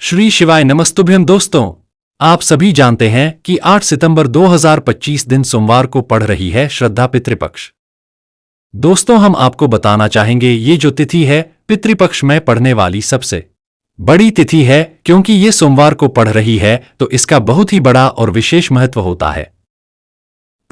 श्री शिवाय नमस्तुभ्यम। दोस्तों, आप सभी जानते हैं कि 8 सितंबर 2025 दिन सोमवार को पड़ रही है श्रद्धा पितृपक्ष। दोस्तों, हम आपको बताना चाहेंगे ये जो तिथि है पितृपक्ष में पड़ने वाली सबसे बड़ी तिथि है, क्योंकि ये सोमवार को पड़ रही है तो इसका बहुत ही बड़ा और विशेष महत्व होता है।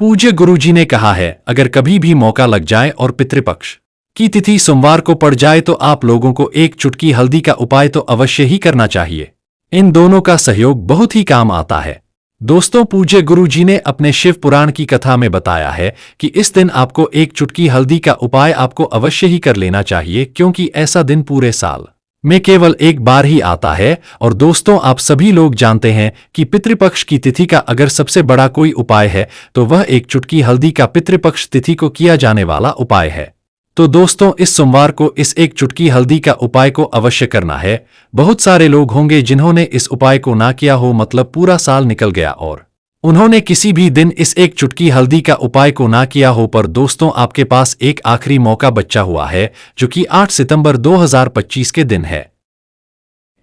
पूज्य गुरुजी ने कहा है, अगर कभी भी मौका लग जाए और पितृपक्ष की तिथि सोमवार को पड़ जाए तो आप लोगों को एक चुटकी हल्दी का उपाय तो अवश्य ही करना चाहिए। इन दोनों का सहयोग बहुत ही काम आता है। दोस्तों, पूज्य गुरुजी ने अपने शिव पुराण की कथा में बताया है कि इस दिन आपको एक चुटकी हल्दी का उपाय आपको अवश्य ही कर लेना चाहिए, क्योंकि ऐसा दिन पूरे साल में केवल एक बार ही आता है। और दोस्तों, आप सभी लोग जानते हैं कि पितृपक्ष की तिथि का अगर सबसे बड़ा कोई उपाय है तो वह एक चुटकी हल्दी का पितृपक्ष तिथि को किया जाने वाला उपाय है। तो दोस्तों, इस सोमवार को इस एक चुटकी हल्दी का उपाय को अवश्य करना है। बहुत सारे लोग होंगे जिन्होंने इस उपाय को ना किया हो, मतलब पूरा साल निकल गया और उन्होंने किसी भी दिन इस एक चुटकी हल्दी का उपाय को ना किया हो। पर दोस्तों, आपके पास एक आखिरी मौका बचा हुआ है, जो कि 8 सितंबर 2025 के दिन है।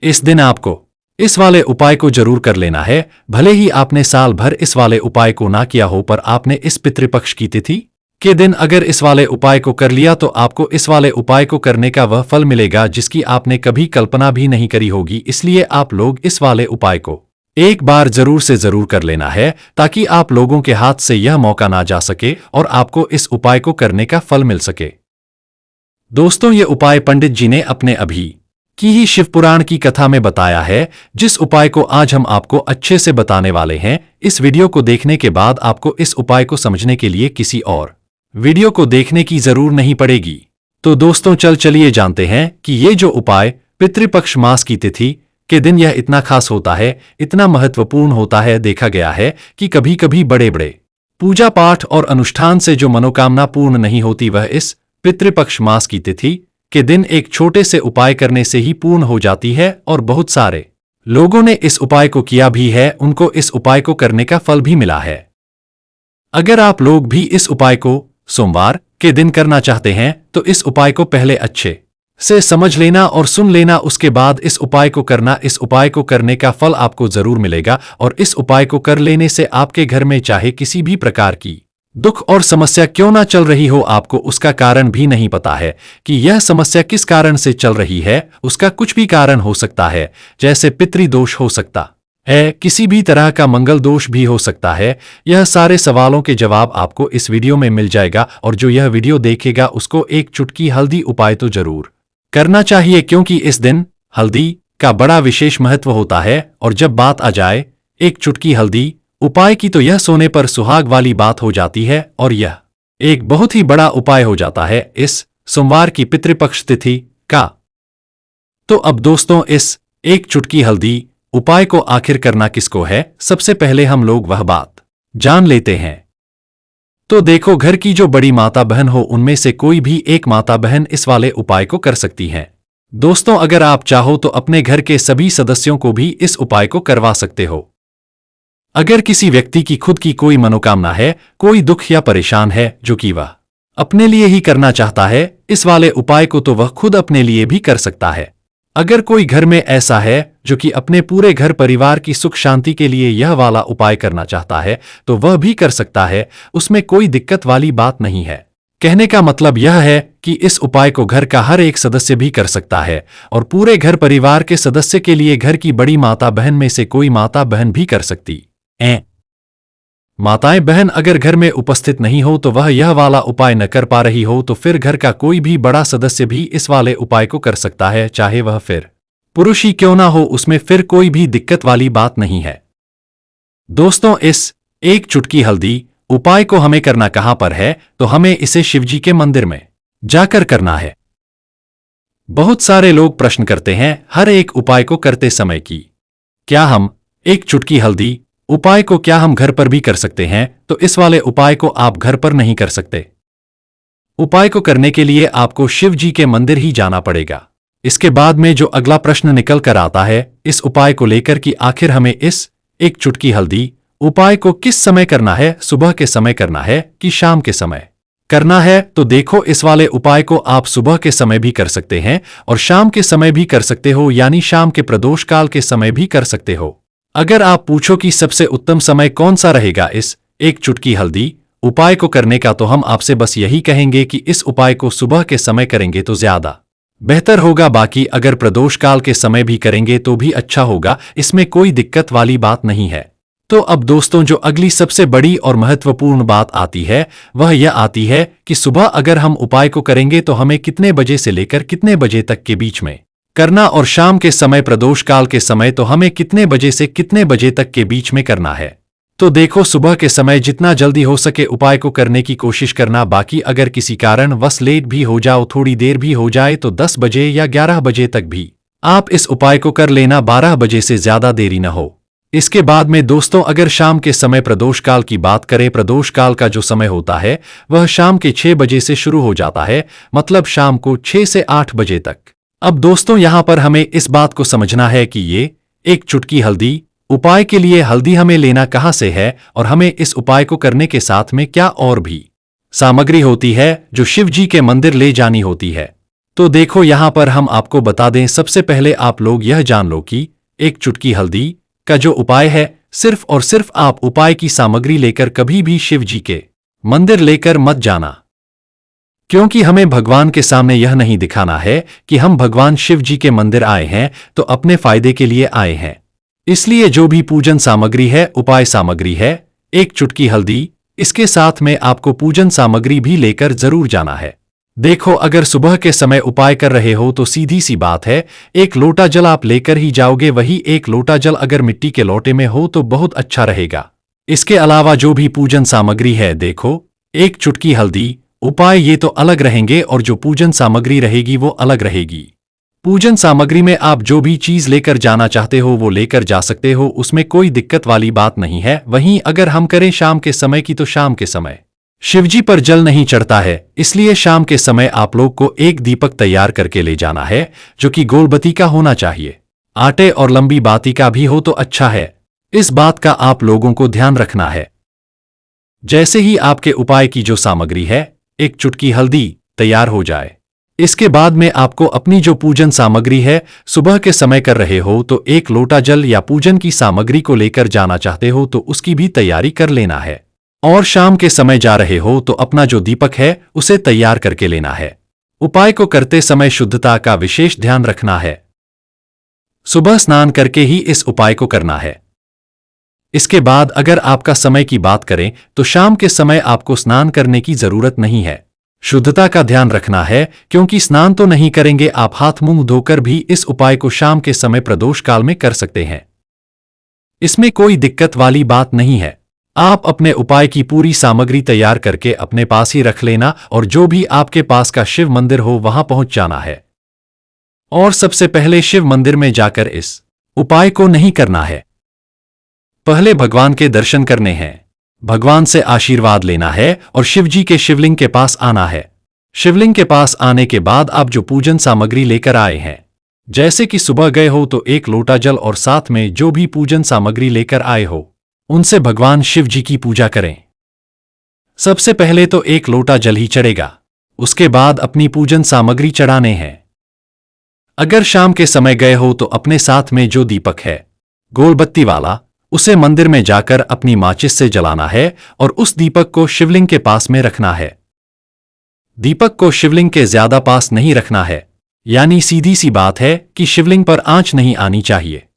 इस दिन आपको इस वाले उपाय को जरूर कर लेना है। भले ही आपने साल भर इस वाले उपाय को ना किया हो, पर आपने इस पितृपक्ष की तिथि के दिन अगर इस वाले उपाय को कर लिया तो आपको इस वाले उपाय को करने का वह फल मिलेगा जिसकी आपने कभी कल्पना भी नहीं करी होगी। इसलिए आप लोग इस वाले उपाय को एक बार जरूर से जरूर कर लेना है, ताकि आप लोगों के हाथ से यह मौका ना जा सके और आपको इस उपाय को करने का फल मिल सके। दोस्तों, ये उपाय पंडित जी ने अपने अभी की ही शिव पुराण की कथा में बताया है, जिस उपाय को आज हम आपको अच्छे से बताने वाले हैं। इस वीडियो को देखने के बाद आपको इस उपाय को समझने के लिए किसी और वीडियो को देखने की जरूर नहीं पड़ेगी। तो दोस्तों, चलिए जानते हैं कि ये जो उपाय पितृपक्ष मास की तिथि के दिन यह इतना खास होता है, इतना महत्वपूर्ण होता है। देखा गया है कि कभी कभी बड़े बड़े पूजा पाठ और अनुष्ठान से जो मनोकामना पूर्ण नहीं होती, वह इस पितृपक्ष मास की तिथि के दिन एक छोटे से उपाय करने से ही पूर्ण हो जाती है। और बहुत सारे लोगों ने इस उपाय को किया भी है, उनको इस उपाय को करने का फल भी मिला है। अगर आप लोग भी इस उपाय को सोमवार के दिन करना चाहते हैं तो इस उपाय को पहले अच्छे से समझ लेना और सुन लेना, उसके बाद इस उपाय को करना। इस उपाय को करने का फल आपको जरूर मिलेगा। और इस उपाय को कर लेने से आपके घर में चाहे किसी भी प्रकार की दुख और समस्या क्यों ना चल रही हो, आपको उसका कारण भी नहीं पता है कि यह समस्या किस कारण से चल रही है। उसका कुछ भी कारण हो सकता है, जैसे पितृदोष हो सकता है, किसी भी तरह का मंगल दोष भी हो सकता है। यह सारे सवालों के जवाब आपको इस वीडियो में मिल जाएगा। और जो यह वीडियो देखेगा उसको एक चुटकी हल्दी उपाय तो जरूर करना चाहिए, क्योंकि इस दिन हल्दी का बड़ा विशेष महत्व होता है। और जब बात आ जाए एक चुटकी हल्दी उपाय की, तो यह सोने पर सुहाग वाली बात हो जाती है और यह एक बहुत ही बड़ा उपाय हो जाता है इस सोमवार की पितृपक्ष तिथि का। तो अब दोस्तों, इस एक चुटकी हल्दी उपाय को आखिर करना किसको है, सबसे पहले हम लोग वह बात जान लेते हैं। तो देखो, घर की जो बड़ी माता बहन हो, उनमें से कोई भी एक माता बहन इस वाले उपाय को कर सकती हैं। दोस्तों, अगर आप चाहो तो अपने घर के सभी सदस्यों को भी इस उपाय को करवा सकते हो। अगर किसी व्यक्ति की खुद की कोई मनोकामना है, कोई दुख या परेशान है जो कि वह अपने लिए ही करना चाहता है इस वाले उपाय को, तो वह खुद अपने लिए भी कर सकता है। अगर कोई घर में ऐसा है जो कि अपने पूरे घर परिवार की सुख शांति के लिए यह वाला उपाय करना चाहता है, तो वह भी कर सकता है। उसमें कोई दिक्कत वाली बात नहीं है। कहने का मतलब यह है कि इस उपाय को घर का हर एक सदस्य भी कर सकता है, और पूरे घर परिवार के सदस्य के लिए घर की बड़ी माता बहन में से कोई माता बहन भी कर सकती है। माताएं बहन अगर घर में उपस्थित नहीं हो, तो वह यह वाला उपाय न कर पा रही हो, तो फिर घर का कोई भी बड़ा सदस्य भी इस वाले उपाय को कर सकता है, चाहे वह फिर पुरुष ही क्यों ना हो। उसमें फिर कोई भी दिक्कत वाली बात नहीं है। दोस्तों, इस एक चुटकी हल्दी उपाय को हमें करना कहां पर है, तो हमें इसे शिवजी के मंदिर में जाकर करना है। बहुत सारे लोग प्रश्न करते हैं हर एक उपाय को करते समय कि क्या हम एक चुटकी हल्दी उपाय को क्या हम घर पर भी कर सकते हैं। तो इस वाले उपाय को आप घर पर नहीं कर सकते। उपाय को करने के लिए आपको शिव जी के मंदिर ही जाना पड़ेगा। इसके बाद में जो अगला प्रश्न निकल कर आता है इस उपाय को लेकर कि आखिर हमें इस एक चुटकी हल्दी उपाय को किस समय करना है, सुबह के समय करना है कि शाम के समय करना है तो देखो, इस वाले उपाय को आप सुबह के समय भी कर सकते हैं और शाम के समय भी कर सकते हो, यानी शाम के प्रदोष काल के समय भी कर सकते हो। अगर आप पूछो कि सबसे उत्तम समय कौन सा रहेगा इस एक चुटकी हल्दी उपाय को करने का, तो हम आपसे बस यही कहेंगे कि इस उपाय को सुबह के समय करेंगे तो ज्यादा बेहतर होगा। बाकी अगर प्रदोष काल के समय भी करेंगे तो भी अच्छा होगा, इसमें कोई दिक्कत वाली बात नहीं है। तो अब दोस्तों, जो अगली सबसे बड़ी और महत्वपूर्ण बात आती है वह यह आती है कि सुबह अगर हम उपाय को करेंगे तो हमें कितने बजे से लेकर कितने बजे तक के बीच में करना, और शाम के समय प्रदोष काल के समय तो हमें कितने बजे से कितने बजे तक के बीच में करना है। तो देखो, सुबह के समय जितना जल्दी हो सके उपाय को करने की कोशिश करना। बाकी अगर किसी कारण वश लेट भी हो जाओ, थोड़ी देर भी हो जाए, तो 10 बजे या 11 बजे तक भी आप इस उपाय को कर लेना, 12 बजे से ज्यादा देरी न हो। इसके बाद में दोस्तों, अगर शाम के समय प्रदोष काल की बात करें, प्रदोष काल का जो समय होता है वह शाम के 6 बजे से शुरू हो जाता है, मतलब शाम को 6 से 8 बजे तक। अब दोस्तों, यहां पर हमें इस बात को समझना है कि ये एक चुटकी हल्दी उपाय के लिए हल्दी हमें लेना कहां से है और हमें इस उपाय को करने के साथ में क्या और भी सामग्री होती है जो शिव जी के मंदिर ले जानी होती है। तो देखो, यहां पर हम आपको बता दें, सबसे पहले आप लोग यह जान लो कि एक चुटकी हल्दी का जो उपाय है, सिर्फ और सिर्फ आप उपाय की सामग्री लेकर कभी भी शिव जी के मंदिर लेकर मत जाना, क्योंकि हमें भगवान के सामने यह नहीं दिखाना है कि हम भगवान शिव जी के मंदिर आए हैं तो अपने फायदे के लिए आए हैं। इसलिए जो भी पूजन सामग्री है, उपाय सामग्री है, एक चुटकी हल्दी, इसके साथ में आपको पूजन सामग्री भी लेकर जरूर जाना है। देखो, अगर सुबह के समय उपाय कर रहे हो तो सीधी सी बात है, एक लोटा जल आप लेकर ही जाओगे। वही एक लोटा जल अगर मिट्टी के लोटे में हो तो बहुत अच्छा रहेगा। इसके अलावा जो भी पूजन सामग्री है, देखो, एक चुटकी हल्दी, उपाय ये तो अलग रहेंगे और जो पूजन सामग्री रहेगी वो अलग रहेगी। पूजन सामग्री में आप जो भी चीज लेकर जाना चाहते हो वो लेकर जा सकते हो, उसमें कोई दिक्कत वाली बात नहीं है। वहीं अगर हम करें शाम के समय की, तो शाम के समय शिवजी पर जल नहीं चढ़ता है, इसलिए शाम के समय आप लोग को एक दीपक तैयार करके ले जाना है, जो कि गोलबत्ती का होना चाहिए। आटे और लंबी बाती का भी हो तो अच्छा है, इस बात का आप लोगों को ध्यान रखना है। जैसे ही आपके उपाय की जो सामग्री है, एक चुटकी हल्दी, तैयार हो जाए, इसके बाद में आपको अपनी जो पूजन सामग्री है, सुबह के समय कर रहे हो तो एक लोटा जल या पूजन की सामग्री को लेकर जाना चाहते हो तो उसकी भी तैयारी कर लेना है। और शाम के समय जा रहे हो तो अपना जो दीपक है उसे तैयार करके लेना है। उपाय को करते समय शुद्धता का विशेष ध्यान रखना है। सुबह स्नान करके ही इस उपाय को करना है। इसके बाद अगर आपका समय की बात करें तो शाम के समय आपको स्नान करने की जरूरत नहीं है। शुद्धता का ध्यान रखना है, क्योंकि स्नान तो नहीं करेंगे, आप हाथ मुंह धोकर भी इस उपाय को शाम के समय प्रदोष काल में कर सकते हैं। इसमें कोई दिक्कत वाली बात नहीं है। आप अपने उपाय की पूरी सामग्री तैयार करके अपने पास ही रख लेना और जो भी आपके पास का शिव मंदिर हो वहां पहुंच जाना है। और सबसे पहले शिव मंदिर में जाकर इस उपाय को नहीं करना है, पहले भगवान के दर्शन करने हैं, भगवान से आशीर्वाद लेना है और शिवजी के शिवलिंग के पास आना है। शिवलिंग के पास आने के बाद आप जो पूजन सामग्री लेकर आए हैं, जैसे कि सुबह गए हो तो एक लोटा जल और साथ में जो भी पूजन सामग्री लेकर आए हो उनसे भगवान शिव जी की पूजा करें। सबसे पहले तो एक लोटा जल ही चढ़ेगा, उसके बाद अपनी पूजन सामग्री चढ़ाने हैं। अगर शाम के समय गए हो तो अपने साथ में जो दीपक है गोलबत्ती वाला, उसे मंदिर में जाकर अपनी माचिस से जलाना है और उस दीपक को शिवलिंग के पास में रखना है। दीपक को शिवलिंग के ज्यादा पास नहीं रखना है, यानी सीधी सी बात है कि शिवलिंग पर आंच नहीं आनी चाहिए।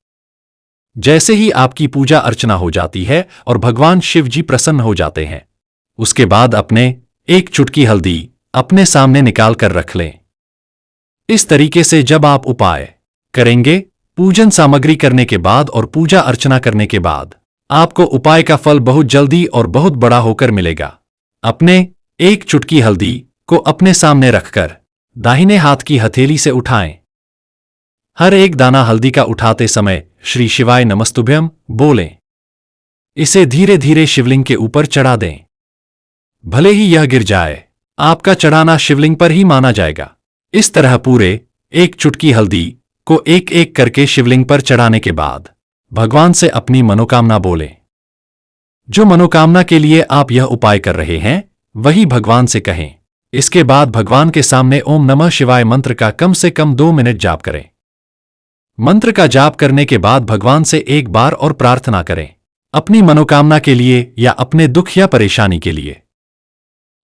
जैसे ही आपकी पूजा अर्चना हो जाती है और भगवान शिव जी प्रसन्न हो जाते हैं, उसके बाद अपने एक चुटकी हल्दी अपने सामने निकाल कर रख लें। इस तरीके से जब आप उपाय करेंगे, पूजन सामग्री करने के बाद और पूजा अर्चना करने के बाद, आपको उपाय का फल बहुत जल्दी और बहुत बड़ा होकर मिलेगा। अपने एक चुटकी हल्दी को अपने सामने रखकर दाहिने हाथ की हथेली से उठाएं। हर एक दाना हल्दी का उठाते समय श्री शिवाय नमस्तुभ्यम बोलें। इसे धीरे धीरे शिवलिंग के ऊपर चढ़ा दें। भले ही यह गिर जाए, आपका चढ़ाना शिवलिंग पर ही माना जाएगा। इस तरह पूरे एक चुटकी हल्दी को एक एक करके शिवलिंग पर चढ़ाने के बाद भगवान से अपनी मनोकामना बोलें। जो मनोकामना के लिए आप यह उपाय कर रहे हैं वही भगवान से कहें। इसके बाद भगवान के सामने ओम नमः शिवाय मंत्र का कम से कम 2 मिनट जाप करें। मंत्र का जाप करने के बाद भगवान से एक बार और प्रार्थना करें, अपनी मनोकामना के लिए या अपने दुख या परेशानी के लिए।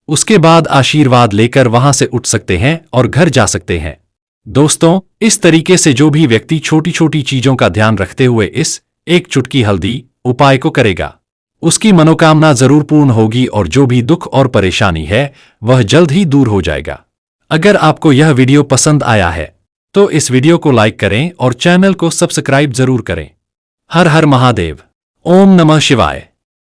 उसके बाद आशीर्वाद लेकर वहां से उठ सकते हैं और घर जा सकते हैं। दोस्तों, इस तरीके से जो भी व्यक्ति छोटी छोटी चीजों का ध्यान रखते हुए इस एक चुटकी हल्दी उपाय को करेगा, उसकी मनोकामना जरूर पूर्ण होगी और जो भी दुख और परेशानी है वह जल्द ही दूर हो जाएगा। अगर आपको यह वीडियो पसंद आया है तो इस वीडियो को लाइक करें और चैनल को सब्सक्राइब जरूर करें। हर हर महादेव। ओम नमः शिवाय।